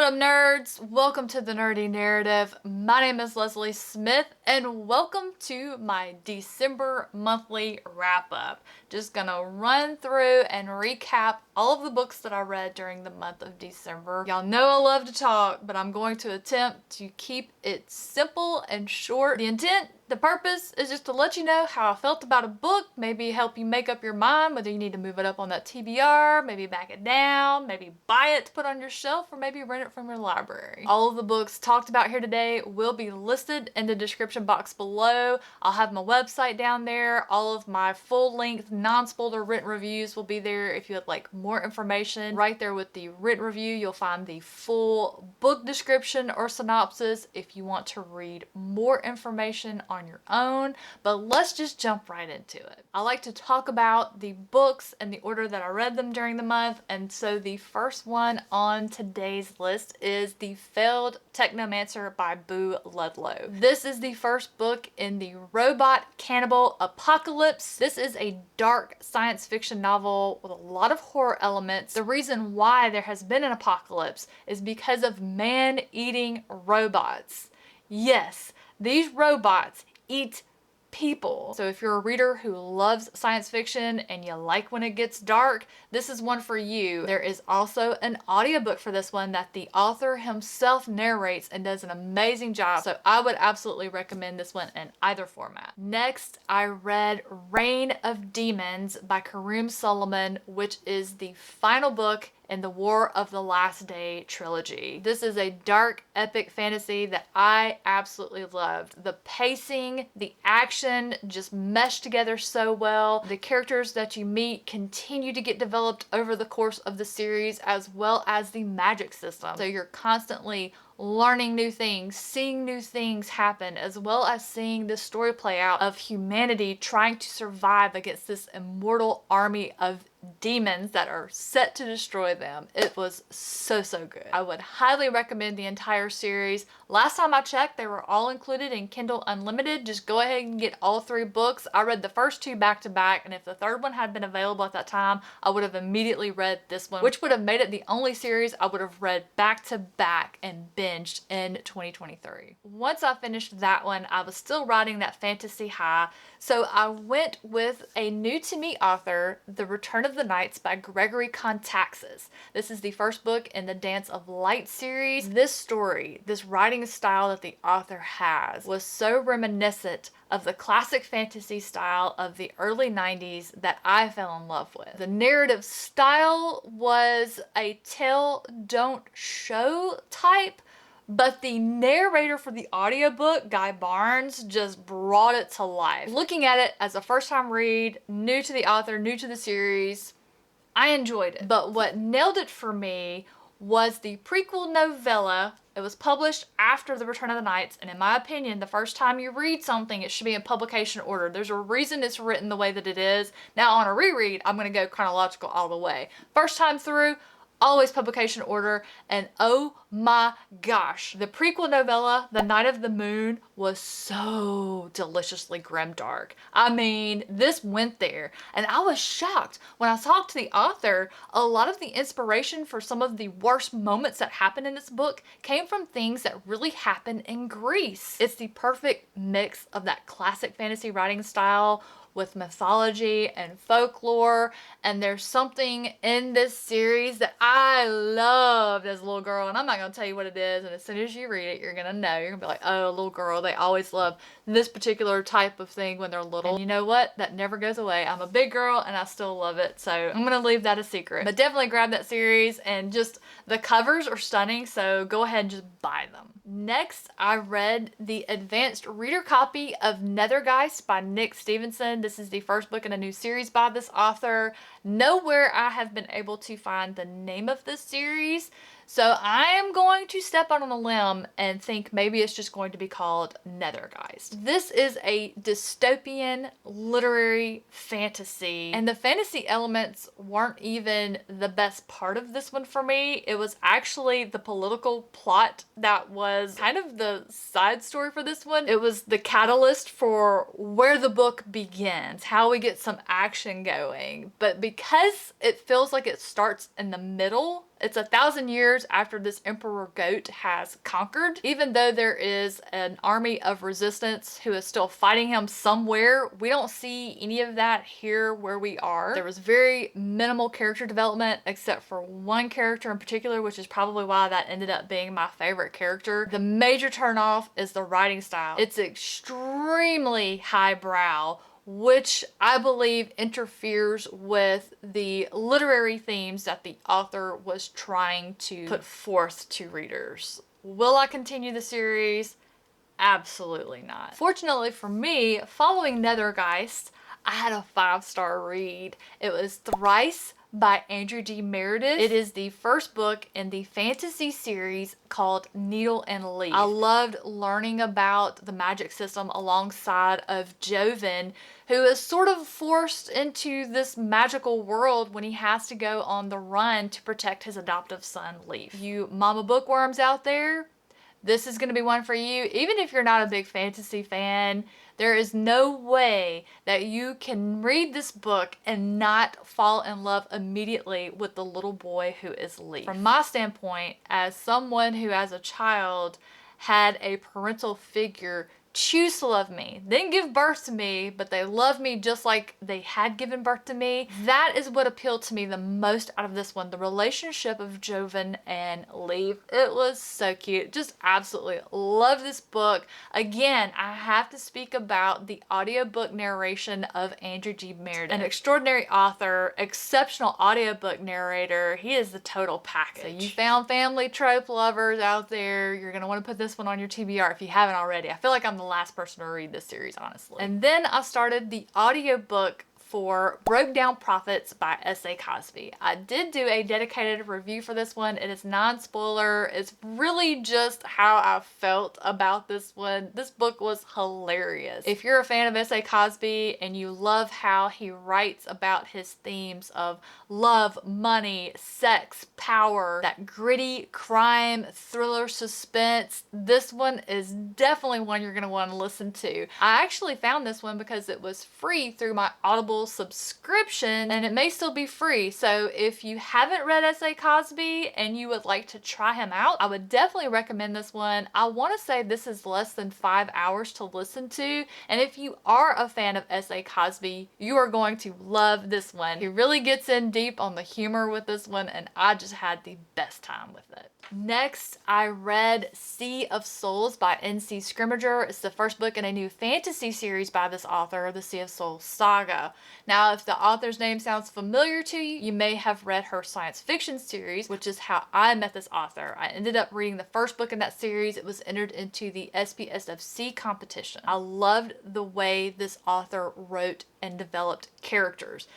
What up, nerds? Welcome to the Nerdy Narrative. My name is Leslie Smith, and welcome to my December monthly wrap-up. Just gonna run through and recap all of the books that I read during the month of December. Y'all know I love to talk, but I'm going to attempt to keep it simple and short. The purpose is just to let you know how I felt about a book, maybe help you make up your mind whether you need to move it up on that TBR, maybe back it down, maybe buy it to put on your shelf, or maybe rent it from your library. All of the books talked about here today will be listed in the description box below. I'll have my website down there. All of my full-length, non-spoiler written reviews will be there if you would like more information. Right there with the written review, you'll find the full book description or synopsis if you want to read more information on your own, but let's just jump right into it. I like to talk about the books and the order that I read them during the month, and so the first one on today's list is The Failed Technomancer by Boo Ludlow. This is the first book in the Robot Cannibal Apocalypse. This is a dark science fiction novel with a lot of horror elements. The reason why there has been an apocalypse is because of man-eating robots. Yes, these robots eat people. So if you're a reader who loves science fiction and you like when it gets dark, this is one for you. There is also an audiobook for this one that the author himself narrates and does an amazing job. So I would absolutely recommend this one in either format. Next, I read Reign of Demons by Kareem Solomon, which is the final book in the War of the Last Day trilogy. This is a dark, epic fantasy that I absolutely loved. The pacing, the action just meshed together so well. The characters that you meet continue to get developed over the course of the series, as well as the magic system. So you're constantly learning new things, seeing new things happen, as well as seeing this story play out of humanity trying to survive against this immortal army of demons that are set to destroy them. It was so good. I would highly recommend the entire series. Last time I checked, they were all included in Kindle Unlimited. Just go ahead and get all 3 books. I read the first 2 back to back, and if the third one had been available at that time, I would have immediately read this one, which would have made it the only series I would have read back to back and binged in 2023. Once I finished that one, I was still riding that fantasy high, so I went with a new to me author, The Return of the Knights by Gregory Contaxis. This is the first book in the Dance of Light series. This story, this writing style that the author has, was so reminiscent of the classic fantasy style of the early 90s that I fell in love with. The narrative style was a tell, don't show type, but the narrator for the audiobook, Guy Barnes, just brought it to life. Looking at it as a first-time read, new to the author, new to the series, I enjoyed it. But what nailed it for me was the prequel novella. It was published after The Return of the Knights, and in my opinion, the first time you read something, it should be in publication order. There's a reason it's written the way that it is. Now, on a reread, I'm going to go chronological all the way. First time through, always publication order, and oh my gosh, the prequel novella, The Night of the Moon, was so deliciously grimdark. I mean, this went there, and I was shocked when I talked to the author. A lot of the inspiration for some of the worst moments that happened in this book came from things that really happened in Greece. It's the perfect mix of that classic fantasy writing style with mythology and folklore, and there's something in this series that I loved as a little girl, and I'm not gonna tell you what it is, and as soon as you read it, you're gonna know. You're gonna be like, oh, little girl, they always love this particular type of thing when they're little. And you know what? That never goes away. I'm a big girl and I still love it, so I'm gonna leave that a secret. But definitely grab that series, and just the covers are stunning, so go ahead and just buy them. Next, I read the advanced reader copy of Nethergeist by Nick Stevenson. This is the first book in a new series by this author. Nowhere I have been able to find the name of this series, so I am going to step out on a limb and think maybe it's just going to be called Nethergeist. This is a dystopian literary fantasy, and the fantasy elements weren't even the best part of this one for me. It was actually the political plot that was kind of the side story for this one. It was the catalyst for where the book begins, how we get some action going. But because it feels like it starts in the middle It's 1,000 years after this Emperor Goat has conquered. Even though there is an army of resistance who is still fighting him somewhere, we don't see any of that here where we are. There was very minimal character development except for one character in particular, which is probably why that ended up being my favorite character. The major turnoff is the writing style. It's extremely highbrow, which I believe interferes with the literary themes that the author was trying to put forth to readers. Will I continue the series? Absolutely not. Fortunately for me, following Nethergeist, I had a 5-star read. It was Thrice by Andrew D. Meredith. It is the first book in the fantasy series called Needle and Leaf. I loved learning about the magic system alongside of Joven, who is sort of forced into this magical world when he has to go on the run to protect his adoptive son, Leaf. You mama bookworms out there, this is going to be one for you. Even if you're not a big fantasy fan, there is no way that you can read this book and not fall in love immediately with the little boy who is Leaf. From my standpoint, as someone who as a child had a parental figure choose to love me, then give birth to me, but they love me just like they had given birth to me. That is what appealed to me the most out of this one. The relationship of Joven and Leaf. It was so cute. Just absolutely love this book. Again, I have to speak about the audiobook narration of Andrew G. Meredith. An extraordinary author, exceptional audiobook narrator. He is the total package. So you found family trope lovers out there, you're going to want to put this one on your TBR if you haven't already. I feel like I'm the last person to read this series, honestly. And then I started the audiobook for Broke Down Prophets by S.A. Cosby. I did do a dedicated review for this one. It is non-spoiler. It's really just how I felt about this one. This book was hilarious. If you're a fan of S.A. Cosby and you love how he writes about his themes of love, money, sex, power, that gritty crime, thriller, suspense, this one is definitely one you're going to want to listen to. I actually found this one because it was free through my Audible subscription, and it may still be free. So if you haven't read S.A. Cosby and you would like to try him out, I would definitely recommend this one. I want to say this is less than 5 hours to listen to, and if you are a fan of S.A. Cosby, you are going to love this one. He really gets in deep on the humor with this one, and I just had the best time with it. Next, I read Sea of Souls by N.C. Scrimmager. It's the first book in a new fantasy series by this author, the Sea of Souls saga. Now, if the author's name sounds familiar to you, you may have read her science fiction series, which is how I met this author. I ended up reading the first book in that series. It was entered into the SPSFC competition. I loved the way this author wrote and developed characters.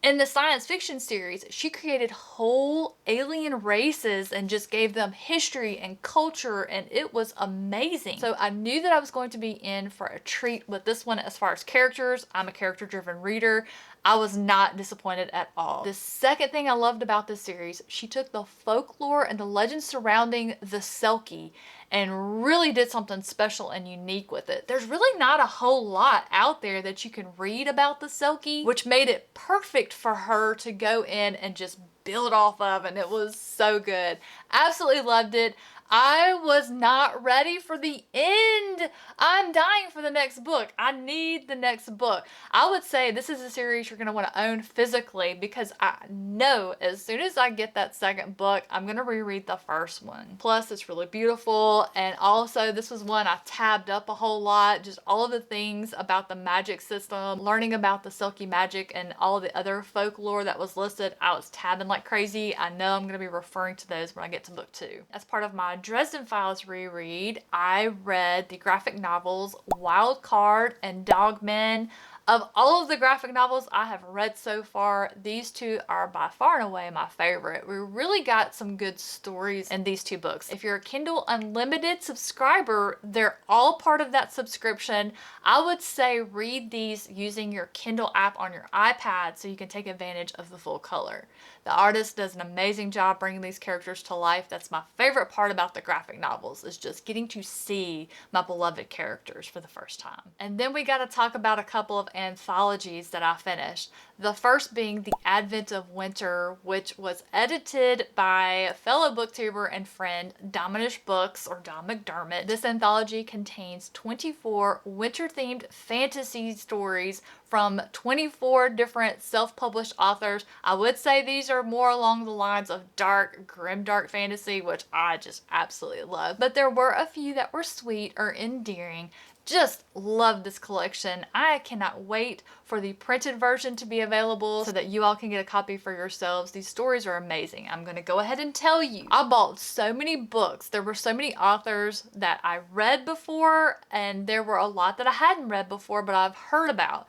In the science fiction series, she created whole alien races and just gave them history and culture, and it was amazing. So I knew that I was going to be in for a treat with this one as far as characters. I'm a character-driven reader. I was not disappointed at all. The second thing I loved about this series, she took the folklore and the legends surrounding the Selkie and really did something special and unique with it. There's really not a whole lot out there that you can read about the Selkie, which made it perfect for her to go in and just build off of, and it was so good. Absolutely loved it. I was not ready for the end. I'm dying for the next book. I need the next book. I would say this is a series you're going to want to own physically, because I know as soon as I get that second book, I'm going to reread the first one. Plus, it's really beautiful, and also this was one I tabbed up a whole lot. Just all of the things about the magic system, learning about the Selkie magic and all of the other folklore that was listed. I was tabbing like crazy. I know I'm going to be referring to those when I get to book 2. As part of my Dresden Files reread, I read the graphic novels Wild Card and Dogmen. Of all of the graphic novels I have read so far, these two are by far and away my favorite. We really got some good stories in these 2 books. If you're a Kindle Unlimited subscriber, they're all part of that subscription. I would say read these using your Kindle app on your iPad so you can take advantage of the full color. The artist does an amazing job bringing these characters to life. That's my favorite part about the graphic novels, is just getting to see my beloved characters for the first time. And then we got to talk about a couple of anthologies that I finished. The first being The Advent of Winter, which was edited by fellow booktuber and friend Dominish Books, or Dom McDermott. This anthology contains 24 winter-themed fantasy stories from 24 different self-published authors. I would say these are more along the lines of dark, grimdark fantasy, which I just absolutely love. But there were a few that were sweet or endearing. Just love this collection. I cannot wait for the printed version to be available so that you all can get a copy for yourselves. These stories are amazing. I'm going to go ahead and tell you. I bought so many books. There were so many authors that I read before, and there were a lot that I hadn't read before but I've heard about.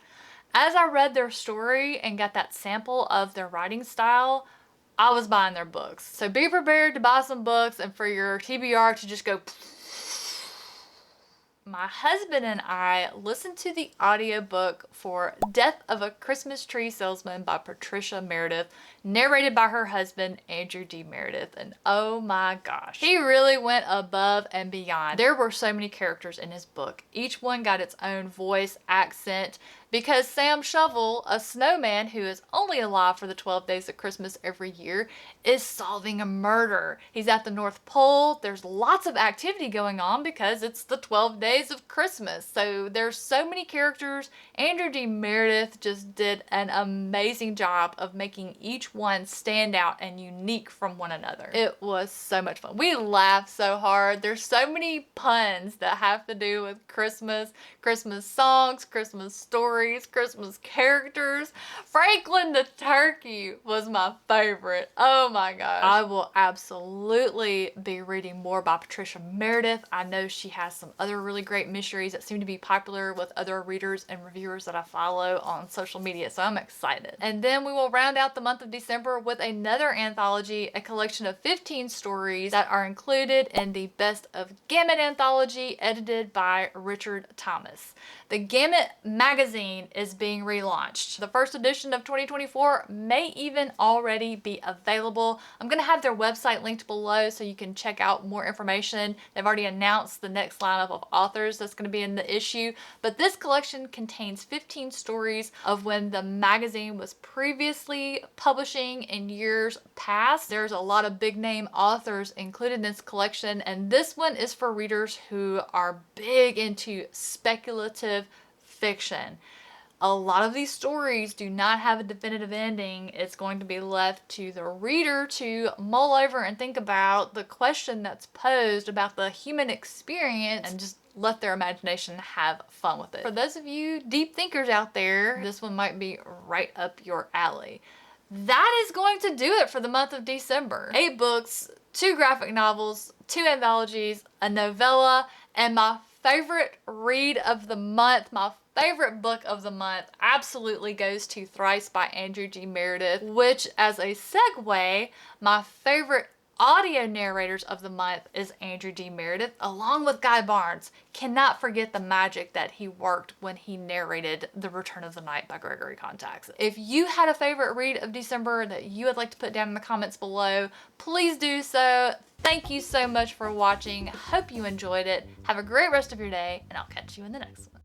As I read their story and got that sample of their writing style, I was buying their books. So be prepared to buy some books and for your TBR to just go. My husband and I listened to the audiobook for Death of a Christmas Tree Salesman by Patricia Meredith, narrated by her husband, Andrew D. Meredith. And oh my gosh, he really went above and beyond. There were so many characters in his book. Each one got its own voice, accent, because Sam Shovel, a snowman who is only alive for the 12 days of Christmas every year, is solving a murder. He's at the North Pole. There's lots of activity going on because it's the 12 days of Christmas. So there's so many characters. Andrew D. Meredith just did an amazing job of making each one stand out and unique from one another. It was so much fun. We laughed so hard. There's so many puns that have to do with Christmas, Christmas songs, Christmas stories, Christmas characters. Franklin the Turkey was my favorite. Oh my gosh. I will absolutely be reading more by Patricia Meredith. I know she has some other really great mysteries that seem to be popular with other readers and reviewers that I follow on social media, so I'm excited. And then we will round out the month of December with another anthology, a collection of 15 stories that are included in the Best of Gamut anthology, edited by Richard Thomas. The Gamut magazine is being relaunched. The first edition of 2024 may even already be available. I'm going to have their website linked below so you can check out more information. They've already announced the next lineup of authors that's going to be in the issue, but this collection contains 15 stories of when the magazine was previously publishing in years past. There's a lot of big name authors included in this collection, and this one is for readers who are big into speculative fiction. A lot of these stories do not have a definitive ending. It's going to be left to the reader to mull over and think about the question that's posed about the human experience and just let their imagination have fun with it. For those of you deep thinkers out there, this one might be right up your alley. That is going to do it for the month of December. 8 books, 2 graphic novels, 2 anthologies, a novella, and my favorite read of the month, my favorite book of the month, absolutely goes to Thrice by Andrew G. Meredith, which, as a segue, my favorite audio narrators of the month is Andrew D. Meredith, along with Guy Barnes. Cannot forget the magic that he worked when he narrated The Return of the Night by Gregory Contax. If you had a favorite read of December that you would like to put down in the comments below, please do so. Thank you so much for watching. Hope you enjoyed it. Have a great rest of your day, and I'll catch you in the next one.